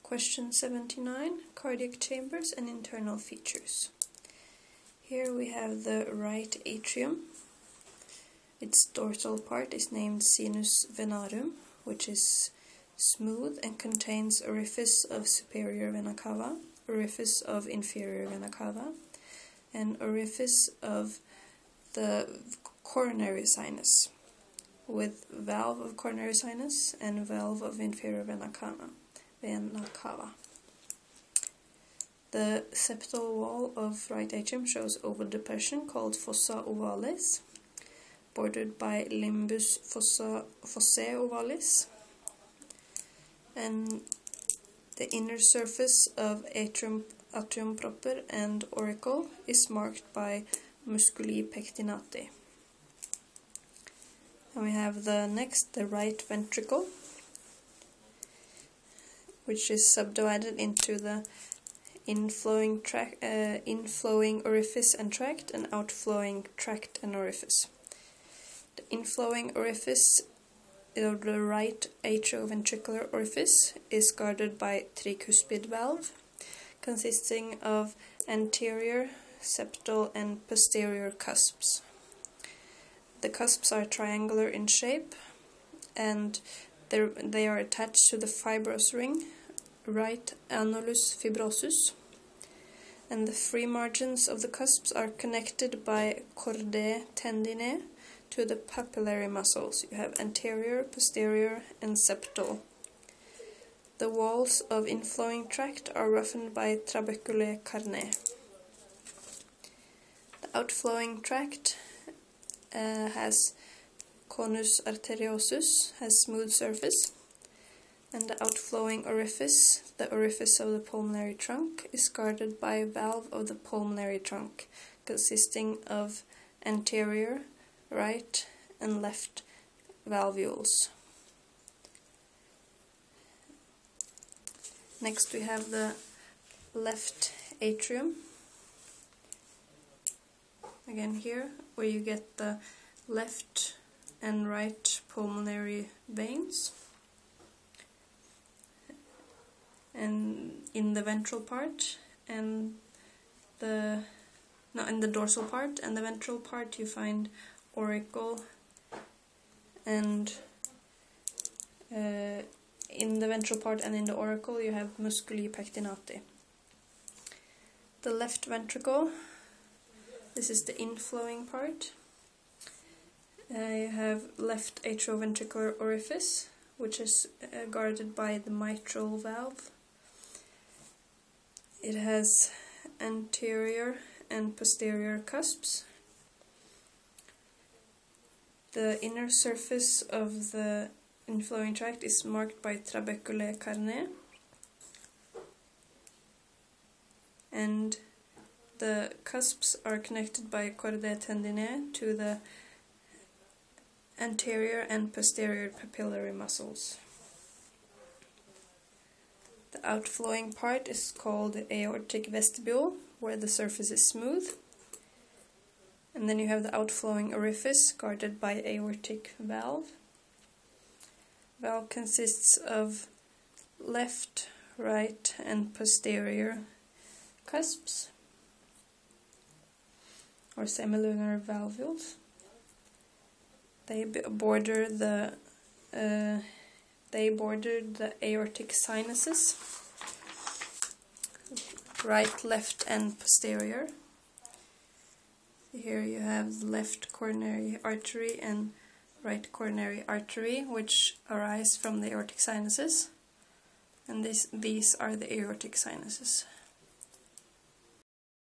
Question 79, cardiac chambers and internal features. Here we have the right atrium. Its dorsal part is named sinus venarum, which is smooth and contains orifice of superior vena cava, orifice of inferior vena cava, and orifice of the coronary sinus, with valve of coronary sinus and valve of inferior vena cava. The septal wall of right atrium shows oval depression called fossa ovalis, bordered by limbus fossae ovalis, and the inner surface of atrium proper and auricle is marked by musculi pectinati. And we have the right ventricle, which is subdivided into the inflowing orifice and tract and outflowing tract and orifice. The inflowing orifice of the right atrioventricular orifice is guarded by tricuspid valve, consisting of anterior, septal and posterior cusps. The cusps are triangular in shape and they are attached to the fibrous ring, right annulus fibrosus, and the free margins of the cusps are connected by chordae tendinae to the papillary muscles. You have anterior, posterior and septal. The walls of inflowing tract are roughened by trabeculae carneae. The outflowing tract has conus arteriosus, has smooth surface, and the outflowing orifice, the orifice of the pulmonary trunk, is guarded by a valve of the pulmonary trunk, consisting of anterior, right and left valvules. Next we have the left atrium. Again here, where you get the left and right pulmonary veins. And in the ventral part and in the dorsal part and the ventral part you find auricle, and in the ventral part and in the auricle you have musculi pectinati. The left ventricle, this is the inflowing part. You have left atrioventricular orifice, which is guarded by the mitral valve. It has anterior and posterior cusps. The inner surface of the inflowing tract is marked by trabeculae carneae, and the cusps are connected by chordae tendinae to the anterior and posterior papillary muscles. The outflowing part is called the aortic vestibule, where the surface is smooth. And then you have the outflowing orifice, guarded by aortic valve. Valve consists of left, right and posterior cusps, or semilunar valvules. They border the aortic sinuses, right, left and posterior. Here you have the left coronary artery and right coronary artery, which arise from the aortic sinuses, and these are the aortic sinuses.